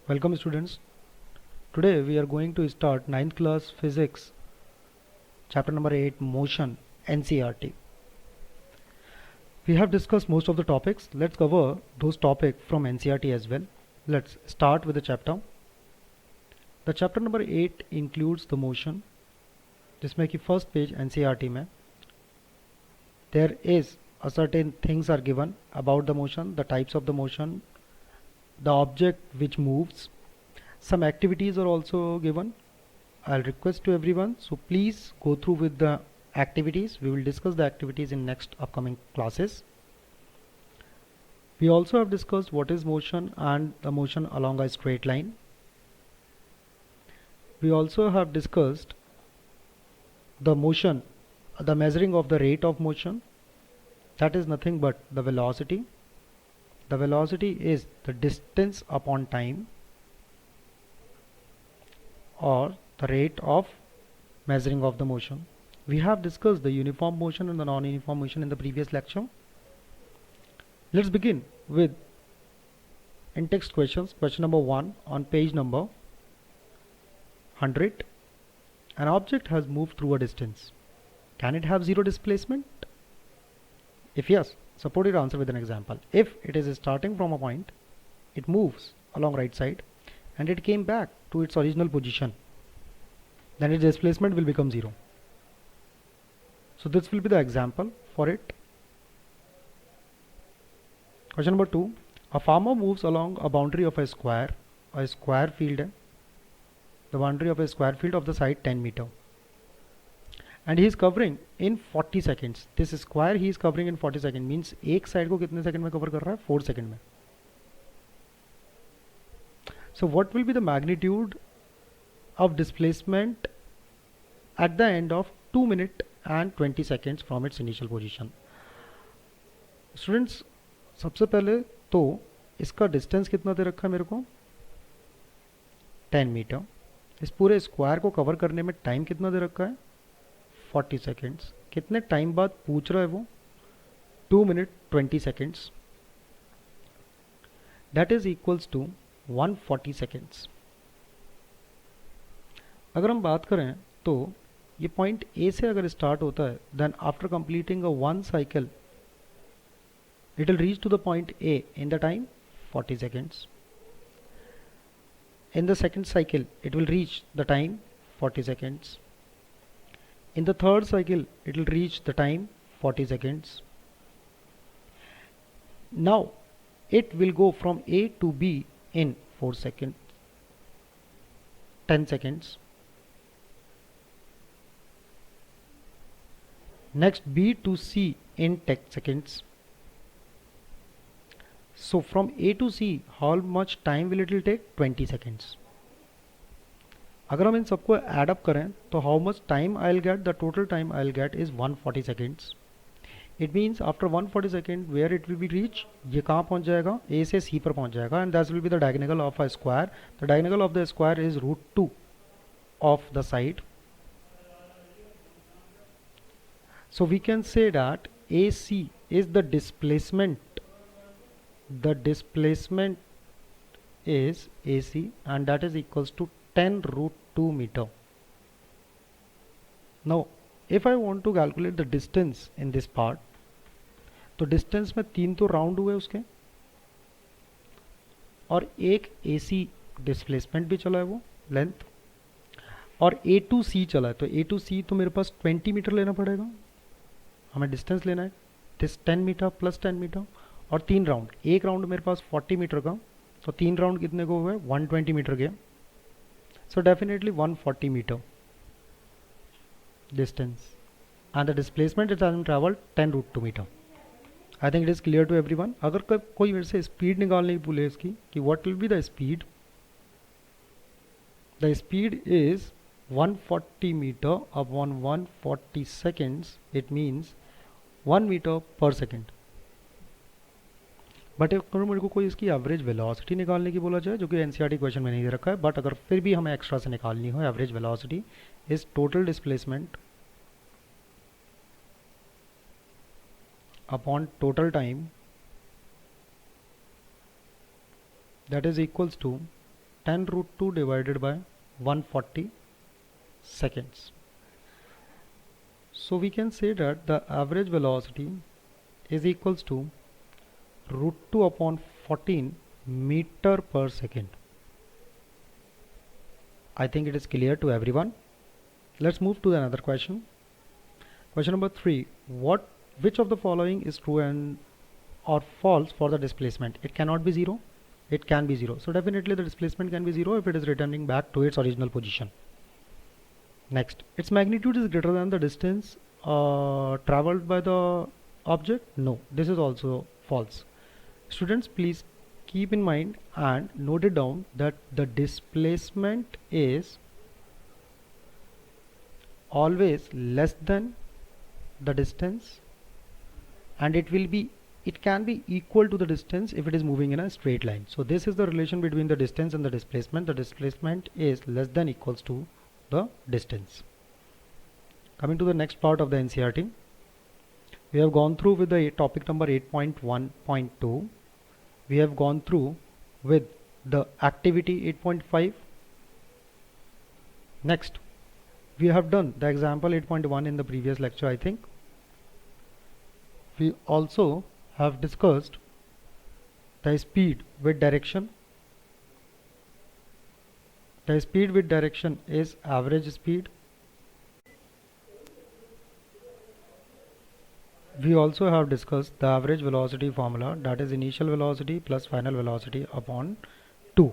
Welcome students. Today we are going to start ninth class physics chapter number 8 motion NCERT. We have discussed most of the topics. Let's cover those topics from NCERT as well. Let's start with the chapter. The chapter number 8 includes the motion. जिसमें कि first page NCERT में there is a certain things are given about the motion, the types of the motion, the object which moves. Some activities are also given. I'll request to everyone, so please go through with the activities. We will discuss the activities in next upcoming classes. We also have discussed what is motion and the motion along a straight line. We also have discussed the motion, the measuring of the rate of motion. That is nothing but the velocity. The velocity is the distance upon time, or the rate of measuring of the motion. We have discussed the uniform motion and the non-uniform motion in the previous lecture. Let's begin with in-text questions. Question number 1 on page number 100. An object has moved through a distance. Can it have zero displacement? If yes, support your answer with an example. If it is starting from a point, it moves along right side and it came back to its original position, then its displacement will become zero. So this will be the example for it. Question number 2. A farmer moves along a boundary of a square field है, the boundary of a square field of the side 10 meter, and he is covering in 40 seconds. This square he is covering in 40 seconds means एक side को कितने second में cover कर रहा है? 4 second में. So what will be the magnitude of displacement at the end of 2 minutes and 20 seconds from its initial position? Students, सबसे पहले तो इसका डिस्टेंस कितना दे रखा है मेरे को? 10 मीटर. इस पूरे स्क्वायर को कवर करने में टाइम कितना दे रखा है? 40 सेकेंड्स. कितने टाइम बाद पूछ रहा है वो? 2 minute 20 seconds. That is equals to 140 seconds. अगर हम बात करें तो ये पॉइंट ए से अगर स्टार्ट होता है, then after completing a one cycle it will reach to the point A in the time 40 seconds. In the second cycle it will reach the time 40 seconds. In the third cycle it will reach the time 40 seconds. Now it will go from A to B in 4 seconds, 10 seconds. Next B to C in 10 seconds. So from A to C, how much time will it will take? 20 seconds. अगर हम इन सबको add up करें तो how much time I'll get? The total time I'll get is 140 seconds. It means after 140 seconds where it will be reach? ये कहाँ पहुँच जाएगा? A से C पर पहुँच जाएगा, and that will be the diagonal of a square. The diagonal of the square is √2 of the side. So we can say that AC is the displacement. The displacement is AC and that is equals to 10√2 meter. Now if I want to calculate the distance in this part, तो distance में 3 तो round हुए उसके, और एक AC displacement भी चला है वो लेंथ, और A to C चला है. तो A to C तो मेरे पास 20 मीटर लेना पड़ेगा. हमें डिस्टेंस लेना है दिस 10 मीटर प्लस 10 मीटर, और 3 राउंड. एक राउंड मेरे पास 40 मीटर का, तो 3 राउंड कितने को हुए? 120 मीटर के. So definitely 140 metre distance and the displacement it has travelled 10√2 metre. I think it is clear to everyone. अगर कोई मेरे से स्पीड निकालने की बोले इसकी कि what will be the speed, the speed is 140 metre upon 140 seconds. It means 1 metre per second. But अगर मेरे को कोई इसकी एवरेज वेलोसिटी निकालने की बोला जाए, जो कि एनसीईआरटी क्वेश्चन में नहीं दे रखा है, बट अगर फिर भी हमें एक्स्ट्रा से निकालनी हो, average velocity is total displacement upon total time, that is equals to 10 root 2 divided by 140 seconds. So we can say that the average velocity is equals to root 2 upon 14 meter per second. I think it is clear to everyone. Let's move to another question. Question number 3. Which of the following is true and or false for the displacement? It cannot be 0. It can be 0. So definitely the displacement can be 0 if it is returning back to its original position. Next, its magnitude is greater than the distance traveled by the object. No, this is also false. Students, please keep in mind and note it down that the displacement is always less than the distance, and it can be equal to the distance if it is moving in a straight line. So this is the relation between the distance and the displacement. The displacement is less than equals to the distance. Coming to the next part of the NCERT, we have gone through with the topic number 8.1.2. we have gone through with the activity 8.5. Next, we have done the example 8.1 in the previous lecture, I think. We also have discussed the speed with direction. The speed with direction is average speed. We also have discussed the average velocity formula, that is initial velocity plus final velocity upon 2.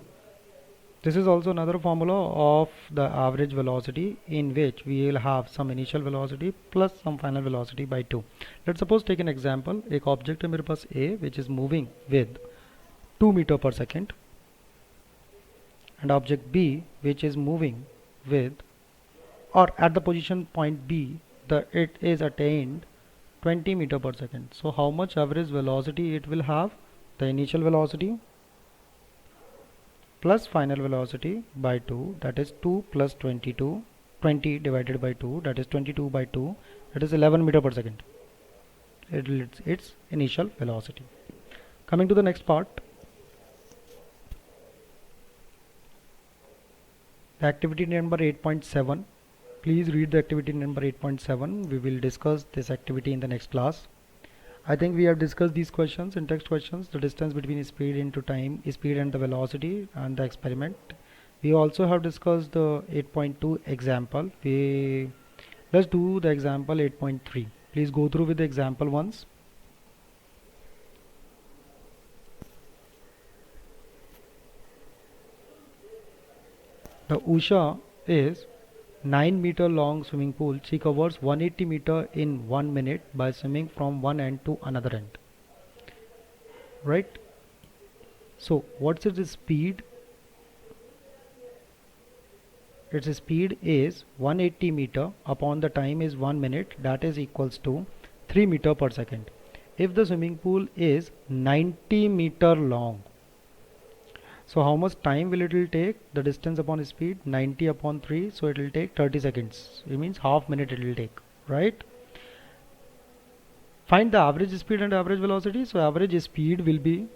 This is also another formula of the average velocity, in which we will have some initial velocity plus some final velocity by 2. Let's suppose take an example. एक object है मेरे पास A which is moving with 2 meter per second, and object B which is moving with, or at the position point B, it is attained 20 meter per second. So how much average velocity it will have? The initial velocity plus final velocity by 2, that is 2 plus 22, 20 divided by 2, that is 22 by 2, that is 11 meter per second. It's its initial velocity. Coming to the next part, the activity number 8.7. Please read the activity number 8.7. We will discuss this activity in the next class. I think we have discussed these questions in text questions, the distance between speed into time, speed and the velocity, and the experiment. We also have discussed the 8.2 example. Let's do the example 8.3. Please go through with the example once. The Usha is 9 meter long swimming pool. She covers 180 meter in 1 minute by swimming from one end to another end. Right? So what's its speed? Its speed is 180 meter upon the time is 1 minute, that is equals to 3 meter per second. If the swimming pool is 90 meter long, so how much time will it take? The distance upon speed, 90 upon 3, so it will take 30 seconds. It means half minute it will take, right? Find the average speed and average velocity. So average speed will be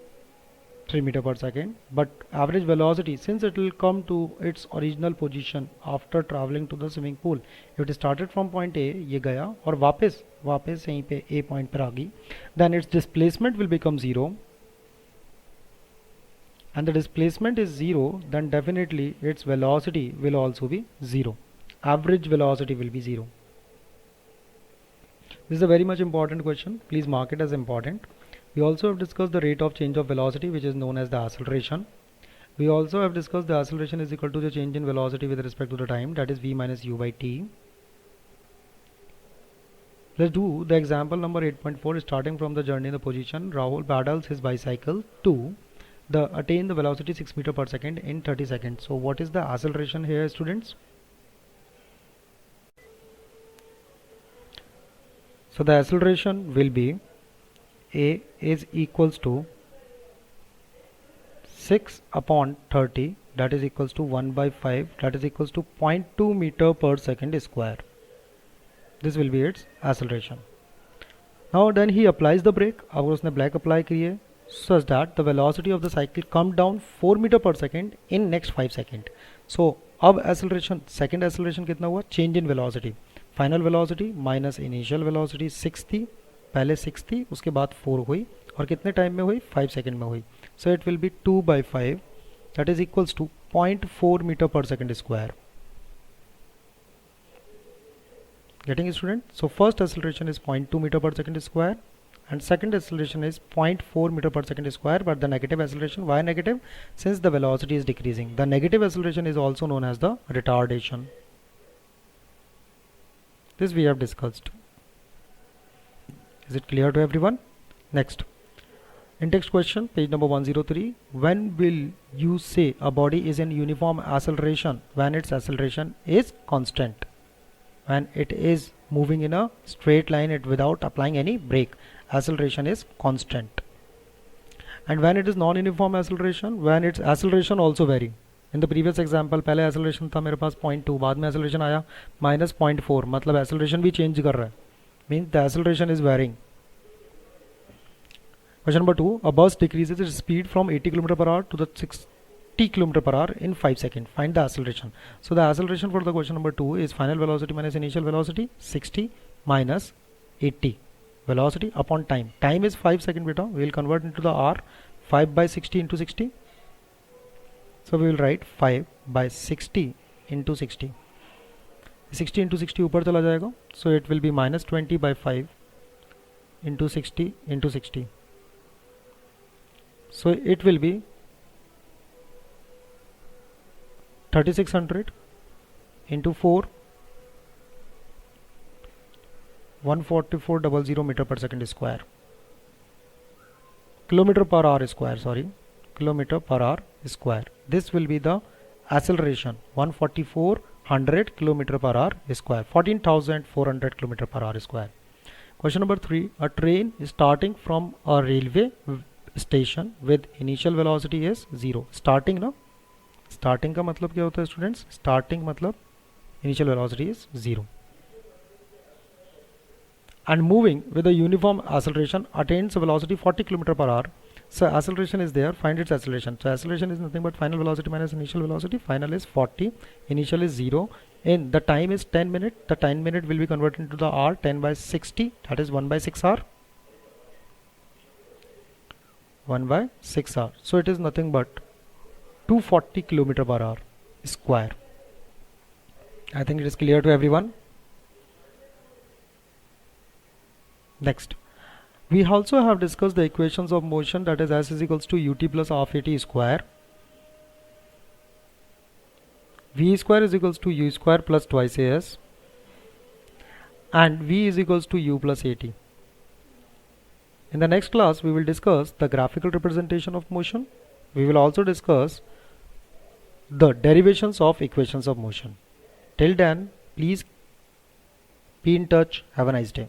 3 meter per second, but average velocity, since it will come to its original position after traveling to the swimming pool, if it started from point A, ये गया और वापस यहीं पे A point पर आ गई, then its displacement will become 0. And the displacement is 0, then definitely its velocity will also be 0. Average velocity will be 0. This is a very much important question. Please mark it as important. We also have discussed the rate of change of velocity, which is known as the acceleration. We also have discussed the acceleration is equal to the change in velocity with respect to the time, that is v minus u by t. Let's do the example number 8.4. Starting from the journey in the position, Rahul pedals his bicycle to attain the velocity 6 meter per second in 30 seconds. So what is the acceleration here, students? So the acceleration will be A is equals to 6 upon 30, that is equals to 1 by 5, that is equals to 0.2 meter per second square. This will be its acceleration. Now then he applies the brake. अब उसने brake apply की है, such that the velocity of the cycle come down 4 meter per second in next 5 second. So अब acceleration, second acceleration कितना हुआ? Change in velocity. Final velocity minus initial velocity 6 थी, पहले 6 थी, उसके बाद 4 हुई, और कितने टाइम में हुई? 5 सेकेंड में हुई. So it will be 2/5, that is equals to 0.4 meter per second square. Getting it, student? So first acceleration is 0.2 meter per second square, and second acceleration is 0.4 meter per second square, but the negative acceleration, why negative? Since the velocity is decreasing. The negative acceleration is also known as the retardation. This we have discussed. Is it clear to everyone? Next, in text question, page number 103, when will you say a body is in uniform acceleration? When its acceleration is constant. When it is moving in a straight line without applying any brake, acceleration is constant. And when it is non-uniform acceleration, when its acceleration also vary. In the previous example, पहले acceleration था मेरे पास 0.2, बाद में acceleration आया -0.4, मतलब acceleration भी change कर रहा है, means the acceleration is varying. Question number 2, a bus decreases its speed from 80 km per hour to the 60 km per hour in 5 seconds. Find the acceleration. So the acceleration for the question number 2 is final velocity minus initial velocity, 60 minus 80. Velocity upon time. Time is 5 seconds beta. We will convert into the hour. 5 by 60 into 60. So we will write 5 by 60 into 60. 60 into 60 ऊपर चला जाएगा. So it will be minus 20 by 5 into 60 into 60. So it will be 3600 into 4, 14400 meter per second square. Kilometer per hour square, sorry. Kilometer per hour square. This will be the acceleration, 14400 kilometer per hour square, 14,400 kilometer per hour square. Question number 3, a train is starting from a railway station with initial velocity is 0. Starting ना, starting का मतलब क्या होता है students? Starting मतलब initial velocity is 0. And moving with a uniform acceleration attains a velocity 40 km per hour. So acceleration is there, find its acceleration. So acceleration is nothing but final velocity minus initial velocity. Final is 40, initial is 0. In the time is 10 minutes. The 10 minute will be converted into the hour, 10 by 60, that is 1 by 6 hour. 1 by 6 hour. So it is nothing but 240 km per hour square. I think it is clear to everyone. Next, we also have discussed the equations of motion, that is S is equals to ut plus half at square. V square is equals to u square plus twice as, and V is equals to u plus at. In the next class, we will discuss the graphical representation of motion. We will also discuss the derivations of equations of motion. Till then, please be in touch. Have a nice day.